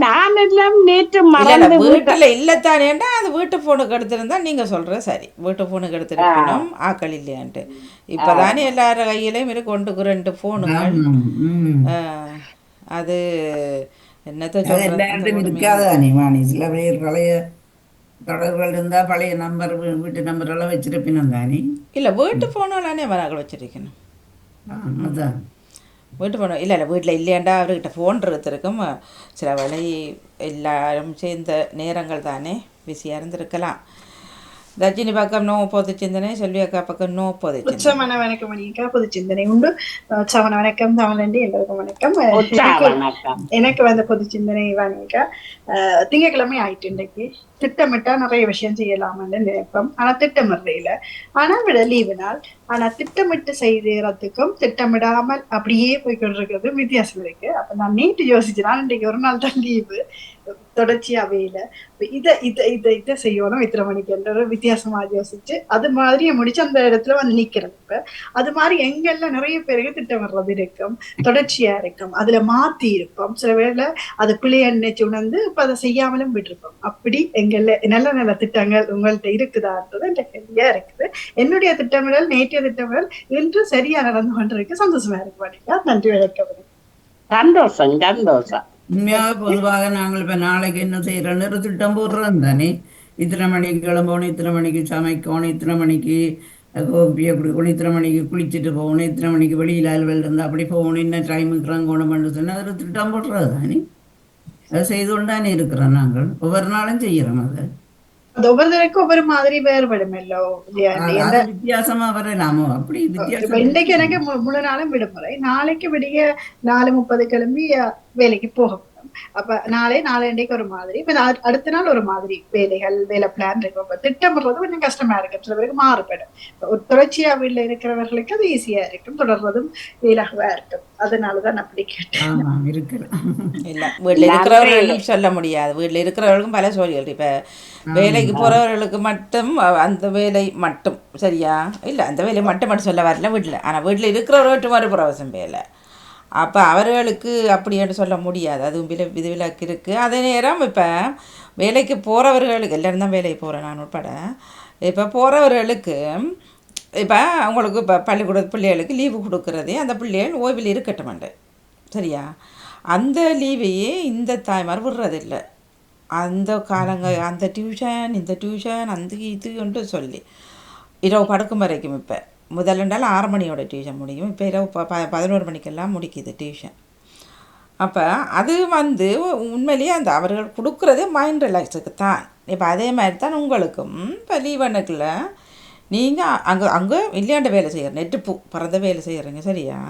Speaker 2: நான் எல்லாம் நேற்று மறந்து
Speaker 1: வீட்டுல இல்லத்தானேண்டா அது வீட்டு போனுக்கு எடுத்திருந்தா நீங்க சொல்ற சரி. வீட்டு போனுக்கு எடுத்திருக்கணும் ஆக்கள் இல்லையான்ட்டு. இப்பதானே எல்லாரும் கையிலயும் இருக்கு 2 போனுங்கள். அது என்னத்த
Speaker 5: இருக்காதானே வாணி. சில பேர் பழைய தொடர்கள் இருந்தா பழைய நம்பர் வீட்டு நம்பர் எல்லாம் வச்சிருப்பினும் தானே.
Speaker 1: இல்ல வீட்டு போனாலே மரங்கள் வச்சிருக்கணும்.
Speaker 5: அதான்
Speaker 1: வீட்டு போனோம். இல்லை வீட்டில் இல்லையாண்டா அவர்கிட்ட ஃபோன் இருக்கும். சில வேளை எல்லாரும் சேர்ந்த நேரங்கள் தானே பிஸியாக இருந்திருக்கலாம். தர்ஜினி பக்கம் நோ பொது சிந்தனை, செல்வி அக்கா பக்கம் நோ பொது
Speaker 6: உச்சமான வணக்கம் மணிக்கா. பொது சிந்தனை உண்டு. உற்சாவன வணக்கம் தமிழண்டி. எல்லாருக்கும் வணக்கம். எனக்கு வந்த பொது சிந்தனை வணிகா, திங்கக்கிழமை ஆயிட்டு இன்றைக்கு திட்டமிட்டா நிறைய விஷயம் செய்யலாம்னு நினைப்போம். ஆனா திட்டமிடல. ஆனா விட லீவு நாள். ஆனா திட்டமிட்டு செய்யறதுக்கும் திட்டமிடாமல் அப்படியே போய்கொண்டிருக்கிறது வித்தியாசம் இருக்கு. அப்ப நான் நேற்று யோசிச்சேன், இன்றைக்கு ஒரு நாள் தான் லீவு, தொடர்ச்சியாவே இல்லை, இதை செய்யணும் இத்தனை மணிக்கு என்ற ஒரு வித்தியாசமா யோசிச்சு அது மாதிரி முடிச்சு அந்த இடத்துல வந்து நிக்கிறது. இப்ப அது மாதிரி எங்கெல்லாம் நிறைய பேருக்கு திட்டமிடுறது இருக்கும், தொடர்ச்சியா இருக்கும், அதுல மாத்தி இருப்போம். சில வேளை அது பிள்ளைய நினைச்சு உணர்ந்து இப்ப அதை செய்யாமலும் விட்டுருப்போம். அப்படி எங்கெல்ல நல்ல நல்ல திட்டங்கள் உங்கள்கிட்ட இருக்குதான்றது என்ற கேள்வியா இருக்குது. என்னுடைய திட்டமிடல், நேற்றைய திட்டமிடல் இன்று சரியா நடந்து கொண்டிருக்கு. சந்தோஷமா இருக்கு பாருங்க. நன்றி, வணக்கம்.
Speaker 2: சந்தோஷம் சந்தோஷம்.
Speaker 5: உண்மையாக பொதுவாக நாங்கள் இப்போ நாளைக்கு என்ன செய்கிறோன்னு ஒரு திட்டம் போடுறோம் தானே. இத்தனை மணிக்கு கிளம்பணும், இத்தனை மணிக்கு சமைக்கணும், இத்தனை மணிக்கு கோப்பியை குடிக்கணும், இத்தனை மணிக்கு குளிச்சுட்டு போகணும், இத்தனை மணிக்கு வெளியில் அலுவல் இருந்தால் அப்படி போகணும், இன்னும் டைமுக்கு இறங்கணும் பண்ணு சொன்னால் அது ஒரு திட்டம் போடுறது தானே. அதை செய்து கொண்டானே இருக்கிறோம். நாங்கள் ஒவ்வொரு நாளும் செய்கிறோம். அது
Speaker 6: ஒவ்வொருத்தருக்கும் ஒவ்வொரு மாதிரி வேறுபடுமல்லோ,
Speaker 5: வித்தியாசமா வரலாமோ. அப்படி வித்தியாசம்.
Speaker 6: இன்றைக்கு எனக்கு முழு நாளும் விடுமுறை. நாளைக்கு விடிய 4:30 கிளம்பி வேலைக்கு போக. அப்ப நாளைக்கு ஒரு மாதிரி, இப்ப அடுத்த நாள் ஒரு மாதிரி வேலை பிளான் இருக்கும். திட்டமிடுறது கொஞ்சம் கஷ்டமா இருக்கும். சில பேருக்கு மாறுபடும். ஒரு தொடர்ச்சியா வீட்டுல இருக்கிறவர்களுக்கு அது ஈஸியா இருக்கும், தொடர்றதும் இலகுவா இருக்கும். அதனாலதான் அப்படி கேட்டேன்.
Speaker 1: இல்ல வீட்டுல இருக்கிறவர்களும் சொல்ல முடியாது. வீட்டுல இருக்கிறவர்களுக்கும் பல சோழிகள். இப்ப வேலைக்கு போறவர்களுக்கு மட்டும் அந்த வேலை மட்டும் சரியா இல்ல, அந்த வேலை மட்டும் சொல்ல வரல வீட்டுல. ஆனா வீட்டுல இருக்கிறவர்களுக்கு மறுபிரவசம் வேலை. அப்போ அவர்களுக்கு அப்படின்னு சொல்ல முடியாது. அதுவும் விதிவிலக்கு இருக்குது. அதே நேரம் இப்போ வேலைக்கு போகிறவர்களுக்கு, எல்லோரும் தான் வேலைக்கு போகிறேன் நான் உட்பட, இப்போ போகிறவர்களுக்கு இப்போ அவங்களுக்கு இப்போ பள்ளிக்கூட பிள்ளைகளுக்கு லீவு கொடுக்குறதே அந்த பிள்ளைகள் ஓய்வில் இருக்கட்டுமாண்டு சரியா. அந்த லீவையே இந்த தாய்மார் விடுறதில்லை. அந்த அந்த டியூஷன் இந்த டியூஷன் அந்த இதுன்ட்டு சொல்லி இரவு படுக்கும் வரைக்கும். இப்போ முதல்ல 6 மணியோட டியூஷன் முடியும். இப்போ இரவு 11 மணிக்கெல்லாம் முடிக்குது டியூஷன். அப்போ அது உண்மையிலேயே அந்த அவர்கள் கொடுக்குறதே மைண்ட் ரிலாக்ஸுக்கு தான். இப்போ அதே மாதிரி தான் உங்களுக்கும் இப்போ லீவனுக்குள்ள நீங்கள் அங்கே இல்லையாண்ட வேலை செய்கிறேன், நெட்டு பிறந்த வேலை செய்கிறீங்க சரியா.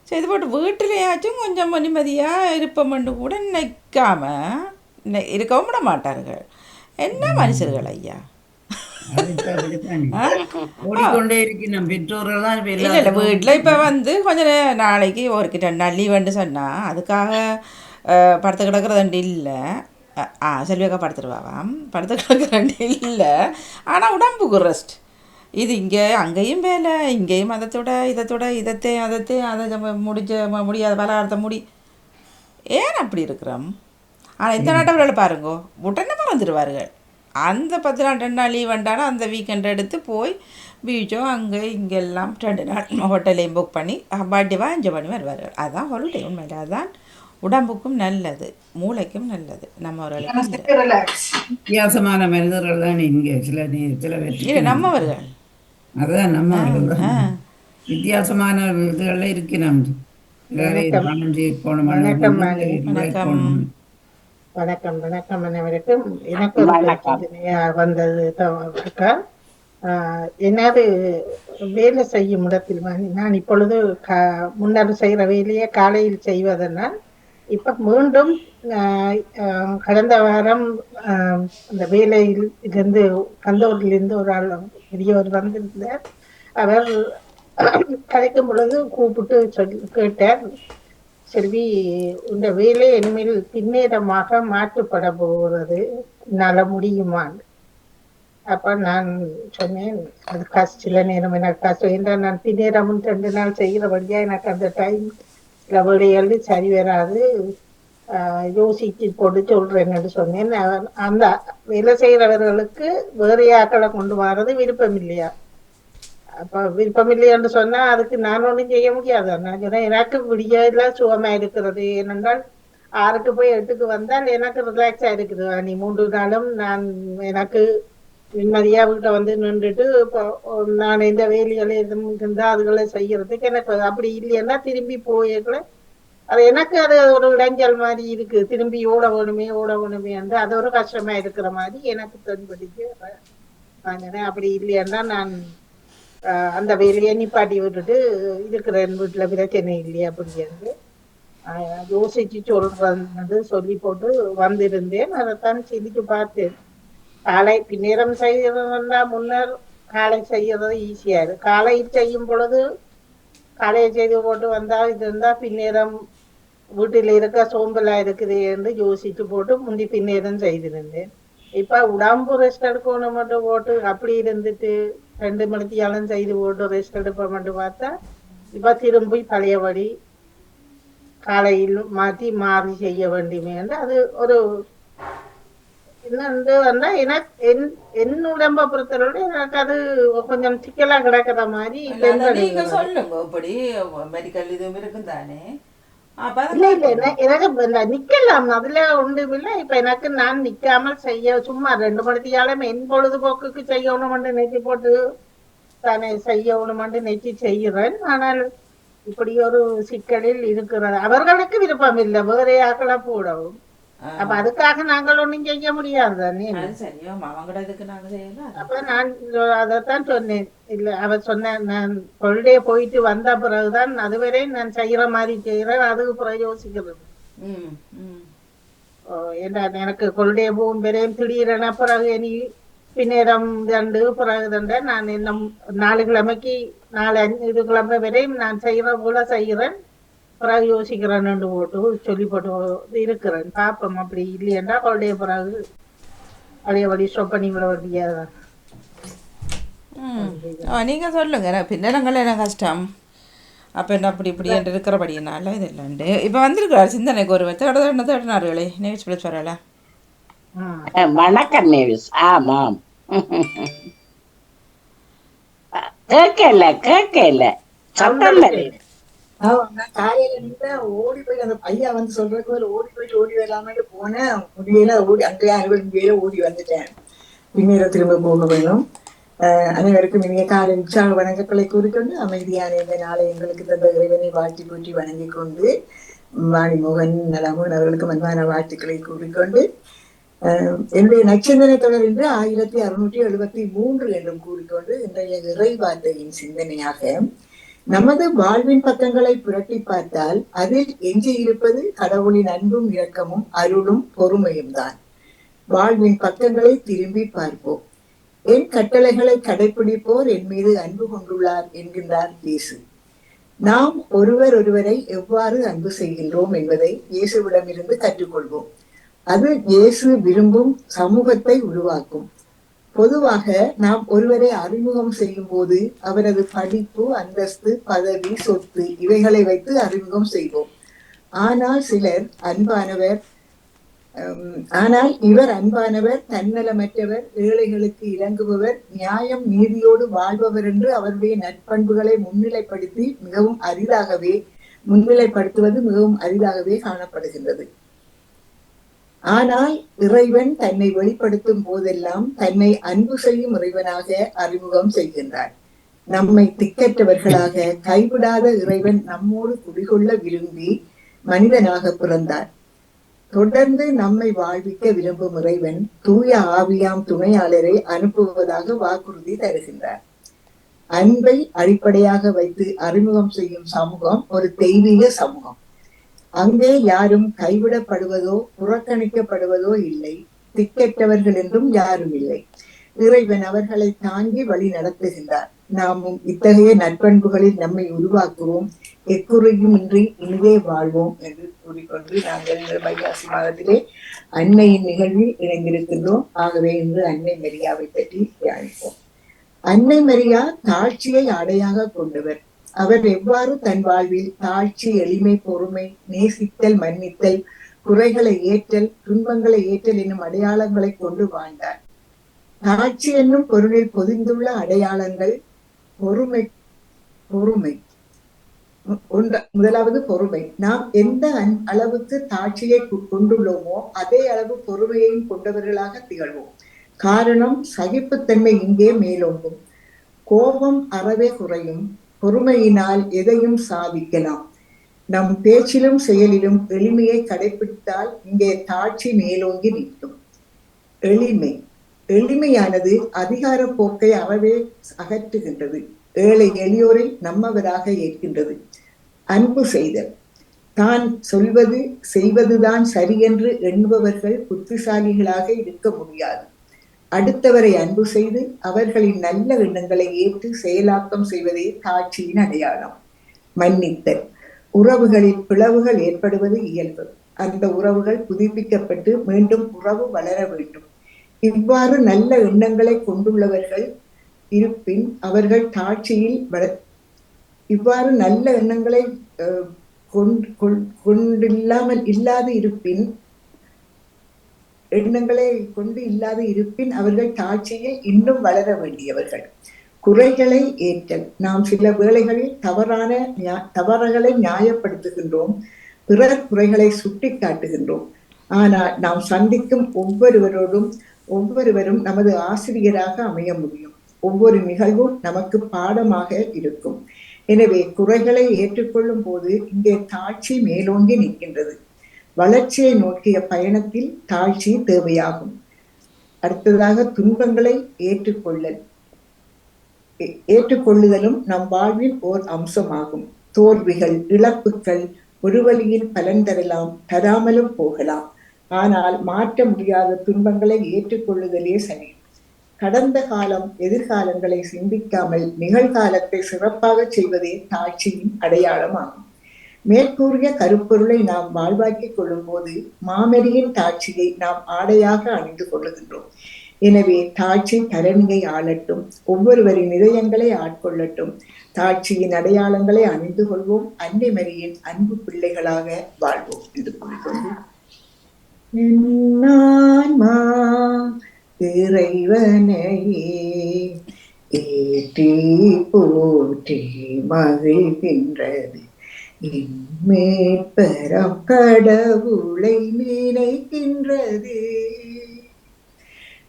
Speaker 1: சரி, இது போட்டு வீட்டிலையாச்சும் கொஞ்சம் நிம்மதியாக இருப்போம்னு கூட நினைக்காமல் இருக்கவும் விட மாட்டார்கள். என்ன மனுஷர்கள் ஐயா.
Speaker 5: ஓடிக்கொண்டே இருக்கணும் பெற்றோர்கள் தான்.
Speaker 1: இல்லை வீட்டில் இப்போ கொஞ்சம் நாளைக்கு ஒரு 2 நாள் லீவுன்னு சொன்னால் அதுக்காக படுத்து கிடக்கிறதுண்டு இல்லை. செல்வியக்கா படுத்துருவாவாம், படுத்து கிடக்குறேன் இல்லை. ஆனால் உடம்புக்கு ரெஸ்ட். இது இங்கே அங்கேயும் வேலை, இங்கேயும் இதத்தை அதை முடியாத பலகாரத்தை ஏன் அப்படி இருக்கிறோம்? ஆனால் இந்த நாட்டவர்கள் பாருங்கோ, உடனே மறந்துடுவார்கள். அந்த 10 நாள் 2 நாள் லீவ் வேண்டாலும் அந்த வீக்கெண்ட் எடுத்து போய் பீச்சோ அங்கே இங்கெல்லாம் 2 நாள் ஹோட்டலையும் புக் பண்ணி பர்த்டேவா என்ஜாய் பண்ணி வருவார்கள். அதுதான் ஹாலிடே. உண்மையில் அதுதான் உடம்புக்கும் நல்லது, மூளைக்கும் நல்லது. நம்மவர்களுக்கு
Speaker 5: வித்தியாசமான மனிதர்கள் தான் இங்கே சில
Speaker 1: இல்லை நம்மவர்கள்.
Speaker 5: அதுதான் நம்மவர்கள் தான் வித்தியாசமான இதுகளில் இருக்கிறோம்.
Speaker 1: வணக்கம்.
Speaker 7: வணக்கம் வணக்கம் அனைவருக்கும். எனக்கு வந்தது அக்கா, என்னது வேலை செய்யும் இடத்தில் நான் இப்பொழுது முன்னர் செய்கிற வேலையை காலையில் செய்வதனால் இப்ப மீண்டும் கடந்த வாரம் அந்த வேலையில் இருந்து கந்தூரிலிருந்து ஒரு ஆள் பெரியவர் வந்திருந்தார். அவர் கலைக்கும் பொழுது கூப்பிட்டு கேட்டார், செல்வி இந்த வேலை இனிமேல் பின்னேரமாக மாற்றப்பட போகிறது, என்னால முடியுமான்னு. அப்ப நான் சொன்னேன், அது சில நேரம் எனக்கு கஷ்டம். ஏன்னா நான் பின்னேரமும் 2 நாள் செய்கிறபடியா எனக்கு அந்த டைம் வேலைகள் சரி வராது, யோசிச்சு போட்டு சொல்றேன்னு சொன்னேன். அந்த வேலை செய்கிறவர்களுக்கு வேறு ஆக்களை கொண்டு வர்றது விருப்பம் இல்லையா? அப்ப விருப்பம் இல்லையான்னு சொன்னா அதுக்கு நான் ஒன்றும் செய்ய முடியாது. நான் சொன்னேன், எனக்கு விடியல சுகமா இருக்கிறது. ஏனென்றால் 6க்கு போய் 8க்கு வந்தால் எனக்கு ரிலாக்ஸா இருக்குது. நீ 3 நாளும் நான் எனக்கு நிம்மதியா வீட்டை வந்து நின்றுட்டு இப்போ நான் இந்த வேலைகளை எதுவும் இருந்தா அதுகளை செய்யறதுக்கு எனக்கு அப்படி இல்லைன்னா திரும்பி போயக்குள்ள அது எனக்கு அது ஒரு இடைஞ்சல் மாதிரி இருக்கு. திரும்பி ஓட வேணுமே என்று அது ஒரு கஷ்டமா இருக்கிற மாதிரி எனக்கு தென்படுச்சு. அப்படி இல்லையான்னா நான் அந்த வேலையை நிப்பாட்டி விட்டுட்டு இருக்கிறேன், வீட்டுல பிரச்சனை இல்லையா அப்படின்னு யோசிச்சு சொல்றது சொல்லி போட்டு வந்திருந்தேன். அதைத்தான் செஞ்சுட்டு பார்த்தேன். காலை பின்னேரம் செய்யறதுன்னா முன்னர் காலை செய்யறது ஈஸியா இருக்கு. காலையில் செய்யும் பொழுது காலையை செய்து போட்டு வந்தா இது இருந்தா பின்னேரம் வீட்டில இருக்க சோம்பலா இருக்குது என்று யோசிச்சு போட்டு முந்தி பின்னேரம் செய்திருந்தேன். இப்ப உடம்பு ரெஸ்ட் எடுக்கணும் மட்டும் போட்டு அப்படி இருந்துட்டு 2 மணித்தியாலும் செய்து போட்டு ரெஸ்ட் எடுப்ப மட்டும் பார்த்தா இப்ப திரும்பி பழையபடி காலையில் மாறி செய்ய வேண்டுமே என்று அது ஒரு இன்னொன்று வந்தா எனக்கு என் உடம்ப பொறுத்தவரை எனக்கு அது கொஞ்சம் சிக்கலா கிடக்குற மாதிரி
Speaker 1: சொல்லுங்க. இப்படி மெடிக்கல் இதுவும் இருக்கும் தானே?
Speaker 7: எனக்கு நிக்கலாம், அதுல ஒன்றும் இல்லை. இப்ப எனக்கு நான் நிக்காமல் செய்ய சும்மா 2 மணித்தியாலும் என் பொழுதுபோக்குக்கு செய்யணும்னு நெற்றி போட்டு தானே செய்யணும்னு நெற்றி செய்கிறேன். ஆனால் இப்படி ஒரு சிக்கலில் இருக்கிறது. அவர்களுக்கு விருப்பம் இல்லை வேற ஆக்களா போடவும். அப்ப அதுக்காக நாங்கள் ஒண்ணும் செய்ய முடியாது தானே. அப்ப நான் அதைத்தான் சொன்னேன். இல்ல அவர் சொன்ன நான் கொள்ளையே போயிட்டு வந்த பிறகுதான் அதுவரை நான் செய்யற மாதிரி செய்யறேன், அதுக்கு பிறகு யோசிக்கிறது. ஏன்னா எனக்கு கொள்ளையே போகும் பெரையும் திடீரென பிறகு இனி பின்னேரம் 2 பிறகு தண்ட நான் இன்னும் 4 கிழமைக்கு 4-5 கிழமை வரையும் நான் செய்யற போல செய்கிறேன், பிறகு யோசிக்கிறேன்னு போட்டு சொல்லி போட்டு இருக்கிறேன். பாப்போம். அப்படி இல்லையென்றா கொள்ளைய பிறகு அதே வழி ஸ்டாப் பண்ணி விட வேண்டியதான்.
Speaker 1: நீங்க சொல்லுங்க. பின்னரங்கள் என்ன கஷ்டம் அப்ப என்ன அப்படி இப்படி என்று இருக்கிறபடினால இது இல்லைண்டு இப்ப வந்திருக்கிறார் சிந்தனைக்கு ஒரு தேடினார்களே நேவிஸ் பிடிச்சு வரல.
Speaker 2: வணக்கம் நேவிஸ். ஆமாம், கேட்கல சத்தம்
Speaker 8: காலையில ஓடி போய் அந்த பையா வந்து சொல்றதுக்கு ஓடி வரலாமேட்டு போனேன். முடியல, அங்கே அலுவலக ஓடி வந்துட்டேன். பின்னேற திரும்ப போக வேணும். அனைவருக்கும் இனிய காலை உற்சாக வணக்கங்களை கூறிக்கொண்டு அமைதியான இந்த நாளை எங்களுக்கு தந்த இறைவனை வாழ்த்தி போற்றி வணங்கி கொண்டு வாணிமோகன் நலமோகன் அவர்களுக்கு அன்பான வாழ்த்துக்களை கூறிக்கொண்டு என்னுடைய நச்சிந்தனை தொடர் என்று 1673 என்றும் கூறிக்கொண்டு இன்றைய இறை வார்த்தையின் சிந்தனையாக நமது வாழ்வின் பக்கங்களை புரட்டி பார்த்தால் அதில் எஞ்சி இருப்பது கடவுளின் அன்பும் இரக்கமும் அருளும் பொறுமையும் தான். வாழ்வின் பக்கங்களை திரும்பி பார்ப்போம். என் கட்டளைகளை கடைபிடிப்போர் என் மீது அன்பு கொண்டுள்ளார் என்கின்றார் இயேசு. நாம் ஒருவரை எவ்வாறு அன்பு செய்கின்றோம் என்பதை இயேசுவிடமிருந்து கற்றுக்கொள்வோம். அது இயேசு விரும்பும் சமூகத்தை உருவாக்கும். பொதுவாக நாம் ஒருவரை அறிமுகம் செய்யும் போது அவரது படிப்பு, அந்தஸ்து, பதவி, சொத்து இவைகளை வைத்து அறிமுகம் செய்வோம். ஆனால் இவர் அன்பானவர், தன்னலமற்றவர், ஏழைகளுக்கு இறங்குபவர், நியாயம் நீதியோடு வாழ்பவர் என்று அவருடைய நற்பண்புகளை முன்னிலைப்படுத்துவது மிகவும் அரிதாகவே காணப்படுகின்றது. ஆனால் இறைவன் தன்னை வெளிப்படுத்தும் போதெல்லாம் தன்னை அன்பு செய்யும் இறைவனாக அறிமுகம் செய்கின்றார். நம்மை திக்கற்றவர்களாக கைவிடாத இறைவன் நம்மோடு குடிகொள்ள விரும்பி மனிதனாக பிறந்தார். தொடர்ந்து நம்மை வாழ்விக்க விரும்பும் இறைவன் தூய ஆவியாம் துணையாளரை அனுப்புவதாக வாக்குறுதி தருகின்றார். அன்பை அடிப்படையாக வைத்து அறிமுகம் செய்யும் சமூகம் ஒரு தெய்வீக சமூகம். அங்கே யாரும் கைவிடப்படுவதோ புறக்கணிக்கப்படுவதோ இல்லை. திக்கற்றவர்கள் என்றும் யாரும் இல்லை. இறைவன் அவர்களை தாங்கி வழி நடத்துகின்றார். நாமும் இத்தகைய நற்பண்புகளில் நம்மை உருவாக்குவோம், எக்குறையும் இன்றி இனிதே வாழ்வோம் என்று கூறிக்கொண்டு நாங்கள் இந்த வைகாசி மாதத்திலே அன்னையின் நிகழ்வில் இணைந்திருக்கின்றோம். ஆகவே இன்று அன்னை மரியாவை பற்றி தியானிப்போம். அன்னை மரியா தாழ்ச்சியை ஆடையாக கொண்டவர். அவர் எவ்வாறு தன் வாழ்வில் தாழ்ச்சி, எளிமை, பொறுமை, நேசித்தல், மன்னித்தல், குறைகளை ஏற்றல், துன்பங்களை ஏற்றல் என்னும் அடையாளங்களை கொண்டு வாழ்ந்தார். தாழ்ச்சி என்னும் பொருளில் பொதிந்துள்ள அடையாளங்கள் முதலாவது பொறுமை. நாம் எந்த அளவுக்கு தாழ்ச்சியை கொண்டுள்ளோமோ அதே அளவு பொறுமையையும் கொண்டவர்களாக திகழ்வோம். காரணம், சகிப்புத்தன்மை இங்கே மேலோங்கும். கோபம் அறவே குறையும். பொறுமையினால் எதையும் சாதிக்கலாம். நம் பேச்சிலும் செயலிலும் எளிமையை கடைபிடித்தால் இங்கே தாழ்ச்சி மேலோங்கி நிற்கும். எளிமையானது அதிகார போக்கை அறவே அகற்றுகின்றது. ஏழை எளியோரை நம்மவராக ஏற்கின்றது. அன்பு செய்தல். தான் சொல்வது செய்வதுதான் சரி என்று எண்ணுபவர்கள் புத்திசாலிகளாக இருக்க முடியாது. அடுத்தவரை அன்பு செய்து அவர்களின் நல்ல எண்ணங்களை ஏற்று செயலாக்கம் செய்வதே தாழ்ச்சியின் அடையாளம். மன்னித்தல். உறவுகளில் பிளவுகள் ஏற்படுவது இயல்பு. அந்த உறவுகள் புதுப்பிக்கப்பட்டு மீண்டும் உறவு வளர வேண்டும். இவ்வாறு நல்ல எண்ணங்களை கொண்டுள்ளவர்கள் இருப்பின் அவர்கள் தாழ்ச்சியில் இல்லாது இருப்பின் அவர்கள் தாழ்ச்சியில் இன்னும் வளர வேண்டியவர்கள். குறைகளை ஏற்றல். நாம் சில வேளைகளில் தவறுகளை நியாயப்படுத்துகின்றோம், பிறர் குறைகளை சுட்டி காட்டுகின்றோம். ஆனால் நாம் சந்திக்கும் ஒவ்வொருவரும் நமது ஆசிரியராக அமைய முடியும். ஒவ்வொரு நிகழ்வும் நமக்கு பாடமாக இருக்கும். எனவே குறைகளை ஏற்றுக்கொள்ளும் போது இங்கே தாழ்ச்சி மேலோங்கி நிற்கின்றது. வளர்ச்சியை நோக்கிய பயணத்தில் தாழ்ச்சி தேவையாகும். அடுத்ததாக துன்பங்களை ஏற்றுக்கொள்ளுதலும் நம் வாழ்வில் ஓர் அம்சமாகும். தோல்விகள், இழப்புகள் ஒரு வழியில் பலன் தரலாம், தராமலும் போகலாம். ஆனால் மாற்ற முடியாத துன்பங்களை ஏற்றுக்கொள்ளுதலே சரி. கடந்த காலம், எதிர்காலங்களை சிந்திக்காமல் நிகழ்காலத்தை சிறப்பாக செய்வதே தாழ்ச்சியின் அடையாளமாகும். மேற்கூறிய கருப்பொருளை நாம் வாழ்வாக்கிக் கொள்ளும் போது மாமரியின் தாட்சியை நாம் ஆடையாக அணிந்து கொள்ளுகின்றோம். எனவே தாட்சி தரணியை ஆளட்டும், ஒவ்வொருவரின் இதயங்களை ஆட்கொள்ளட்டும். தாட்சியின் அடையாளங்களை அணிந்து கொள்வோம், அன்னை மரியின் அன்பு பிள்ளைகளாக வாழ்வோம் என்று கூறிக்கொண்டு இறைவனையே ஏற்றி போற்றி மகிழ்கின்றது. மேற்பரம் கடவுளை நினைக்கின்றது.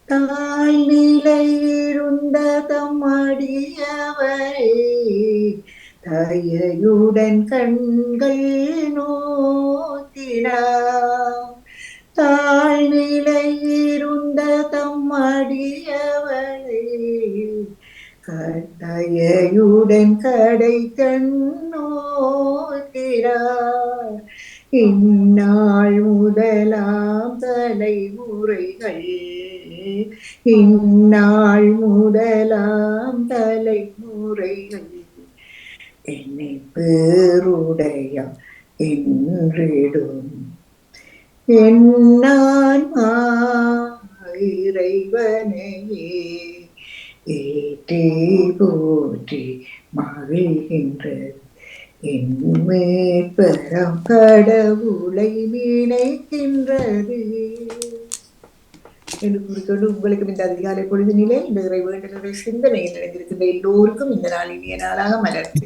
Speaker 8: தாழ்நிலையிருந்த தம்மடியவரே தயையுடன் கண்கள் நோக்கினார். தாழ்நிலையிருந்த தம்மடியவரே தயையுடன் கடை கண்ணோக்கிறார். இந்நாள் முதலாம் தலைமுறைகள் என்னை பேருடைய என்றிடும். என்னான்மா இறைவனையே ஏற்றி போற்றி மகிழ்கின்றது என் மேற்பரம் கடவுளை நினைக்கின்றது என்று கூறிக்கொண்டு உங்களுக்கு இந்த அதிகாலை பொழுதினிலே இந்த இறைவேண்டலுடைய சிந்தனையில் நிறைந்திருக்கின்ற எல்லோருக்கும் இந்த நாள் இனிய நாளாக மலர்ந்து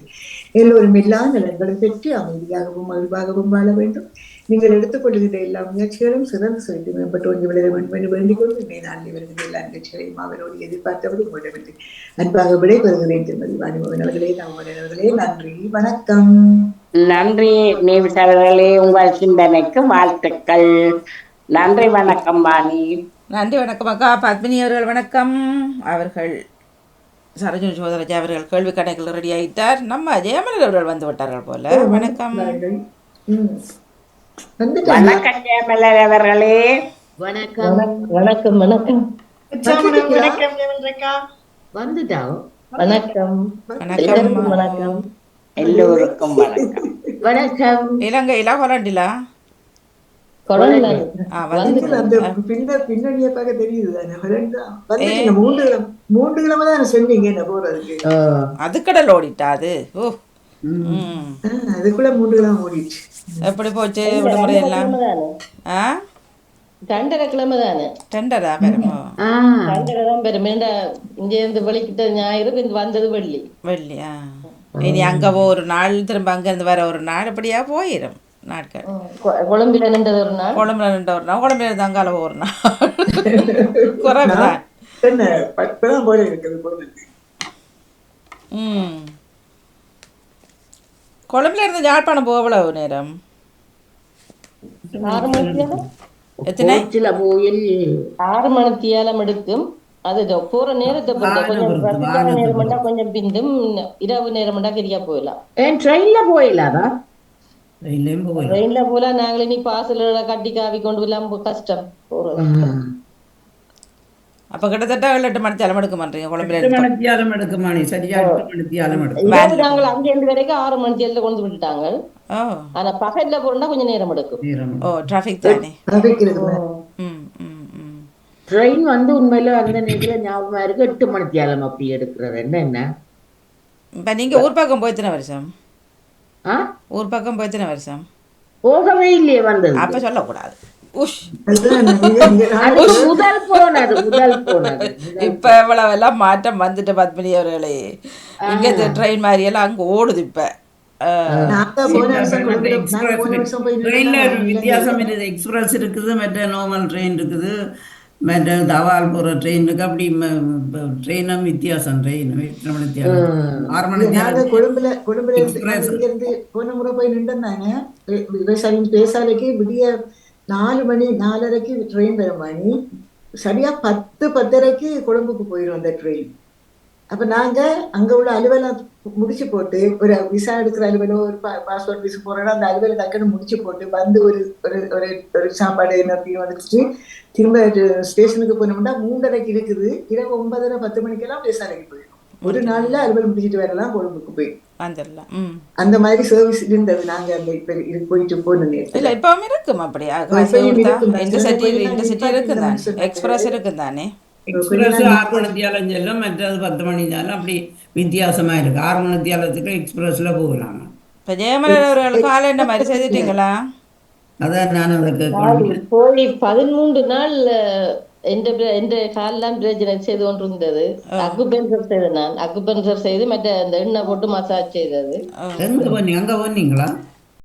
Speaker 8: எல்லோரும் எல்லா நலன்களும் பெற்று அமைதியாகவும் மகிழ்வாகவும் வாழ வேண்டும். நீங்கள் எடுத்துக்கொள்கின்ற எல்லா முயற்சிகளும் சிறந்து செலுத்தி மேம்பட்டு ஒன்று விளைய வேண்டும் என்று வேண்டிக் கொண்டு இன்றைய நாளில் வருகின்ற எல்லா நிகழ்ச்சிகளையும் அவரோடு எதிர்பார்த்தபடி உங்களிடமிருந்து அன்பாக விடைபெறுகிறேன். திருமதி வாணிமோகன் அவர்களே, அவர்களே, நன்றி, வணக்கம்.
Speaker 2: நன்றி நேவிஸ் அவர்களே, உங்கள் சிந்தனைக்கு வாழ்த்துக்கள். நன்றி, வணக்கம் வாணி.
Speaker 1: நன்றி, வணக்கம் அக்கா. பத்மினி அவர்கள் வணக்கம். அவர்கள் சரோஜினி சோதரஜா அவர்கள் கேள்வி கணக்கில் ரெடி ஆகிட்டார். நம்ம ஜெயமலர் அவர்கள் வந்து விட்டார்கள் போல. வணக்கம்.
Speaker 2: வணக்கம் ஜெயமலர் அவர்களே.
Speaker 9: வணக்கம் வணக்கம் வணக்கம்
Speaker 6: வணக்கம் ஜெயமலரக்கா.
Speaker 9: வந்துட்டான். வணக்கம்
Speaker 1: வணக்கம்
Speaker 9: வணக்கம்
Speaker 2: எல்லோருக்கும் வணக்கம்.
Speaker 9: வணக்கம்.
Speaker 1: இலங்கையில ஹொலண்டிலா
Speaker 8: பின்னணியை பார்க்க தெரியுது. 3 கிழமை தான் சொன்னீங்க என்ன போறதுக்கு.
Speaker 1: அதுக்கடல் ஓடிட்டா அது. ஓ,
Speaker 8: அதுக்குள்ள 3 கிழமை ஓடிடுச்சு.
Speaker 1: எப்படி போச்சு விடுமுறை எல்லாம்?
Speaker 9: கிழமை தானே
Speaker 1: டெண்டரா பெருமோ?
Speaker 9: தான் பெருமை. இங்க இருந்து வெளிக்கிட்ட ஞாயிறு வந்தது
Speaker 1: வெள்ளியா? இனி அங்க ஒரு நாள், திரும்ப அங்க இருந்து வர ஒரு நாள், அப்படியா போயிடும் நாட்கள்.
Speaker 9: கொழும்புல நின்றது ஒரு நாள்,
Speaker 1: கொழும்புல இருந்து அங்கால ஒரு நாள் குறைவுதான். கொழும்புல இருந்து யாழ்ப்பாணம் போக எவ்வளவு நேரம்?
Speaker 9: 6 மணித்தியாலம்.
Speaker 1: எத்தனை?
Speaker 9: 6 மணித்தியாலம் எடுக்கும். அது போற நேரத்தை கொஞ்சம் நேரம் கொஞ்சம் பிந்தும், இரவு நேரம் கரியா போயிடலாம்.
Speaker 2: ட்ரெயின்ல போயிடலாதா?
Speaker 9: ட்ரெயின்ல போல நாங்களே நீ பாசல கட்டி காவி கொண்டு எல்லாம் கஷ்டம் போறது.
Speaker 1: அப்ப கிட்டத்தட்ட 7-8 மணித்தியாலம் எடுக்க மாட்டீங்க கொழும்புல?
Speaker 9: நாங்கள் அங்க இருந்து வரைக்கும் 6 மணித்தியாலத்துல கொண்டு விட்டுட்டாங்க. ஆனா பகல்ல போறோம்னா கொஞ்சம் நேரம் எடுக்கும்.
Speaker 1: ஓ, டிராபிக் தானே.
Speaker 2: ட்ரெயின் வந்து உண்மையில அந்த நேரத்துல ஞாபகமா இருக்கு 8 மணித்தியாலம் அப்படி எடுக்கிறது. என்ன
Speaker 1: இப்ப நீங்க ஊர் பக்கம் போய் எத்தனை வருஷம்? ஊர் பக்கம் போய் எத்தனை வருஷம்?
Speaker 2: போகவே இல்லையே வந்தது.
Speaker 1: அப்ப சொல்லக்கூடாது.
Speaker 2: முதல் போனது.
Speaker 1: இப்ப எவ்வளவு எல்லாம் மாற்றம் வந்துட்டு பத்மினி அவர்களே. இங்க ட்ரெயின் மாதிரி எல்லாம் அங்க ஓடுது. இப்ப
Speaker 5: வித்தியாசம் இருக்குது. எக்ஸ்பிரஸ் இருக்குது, மற்ற நார்மல் ட்ரெயின் இருக்குது, மற்ற தவால் போகிற ட்ரெயின் இருக்கு. அப்படி ட்ரெயினும் வித்தியாசம். ட்ரெயின் 6 மணி நேரம்.
Speaker 8: கொழும்புல இருந்து போன முறை போய் நின்றாங்க விவசாயம் பேசாலைக்கு விடிய 4 மணி 4:30க்கு ட்ரெயின் வர மணி சரியா 10-10:30க்கு கொழும்புக்கு போயிடும் அந்த ட்ரெயின். அப்ப நாங்க அங்க உள்ள அலுவலம் முடிச்சு போட்டு, ஒரு விசா எடுக்கிற அலுவலோ ஒரு பாஸ்போர்ட் விசா போறோம்னா அந்த அலுவலை டக்குன்னு முடிச்சு போட்டு வந்து ஒரு சாப்பாடு என்ன வந்துச்சு. திரும்ப ஸ்டேஷனுக்கு போனோம்னா 3:30க்கு இருக்குது. இரவு 9:30-10 மணிக்கெல்லாம் பேசாலைக்கு போயிடும். ஒரு நாள்ல அலுவலம் முடிச்சுட்டு வரலாம் கொழும்புக்கு போய் அந்த மாதிரி சர்வீஸ் இருந்தது. நாங்க அந்த போயிட்டு போனோம்.
Speaker 1: இல்ல இப்பவும் இருக்கும் அப்படியா? எக்ஸ்பிரஸ் இருக்கு தானே.
Speaker 5: எக்ஸ்பிரஸ் 6 மணித்தியாலம் செல்லும், மற்றது 10 மணித்தியாலம். அப்படி வித்தியாசமா இருக்கு. 6 மணித்தியாலத்துக்கு எக்ஸ்பிரஸ்ல போகலாம்.
Speaker 1: இப்ப ஜெயமலர் அவர்கள் காலை என்ன மாதிரி செய்துட்டீங்களா?
Speaker 5: அதான் நான் அதுக்கு
Speaker 9: போய் 13 நாள் எந்த காலெல்லாம் பிரச்சனை செய்து கொண்டு இருந்தது. அக்குபென்சர் செய்து, நான் அக்குபென்சர் செய்து மற்ற இந்த எண்ணெய் போட்டு மசாஜ் செய்தது.
Speaker 5: எங்க போனீங்க? அங்க போனீங்களா?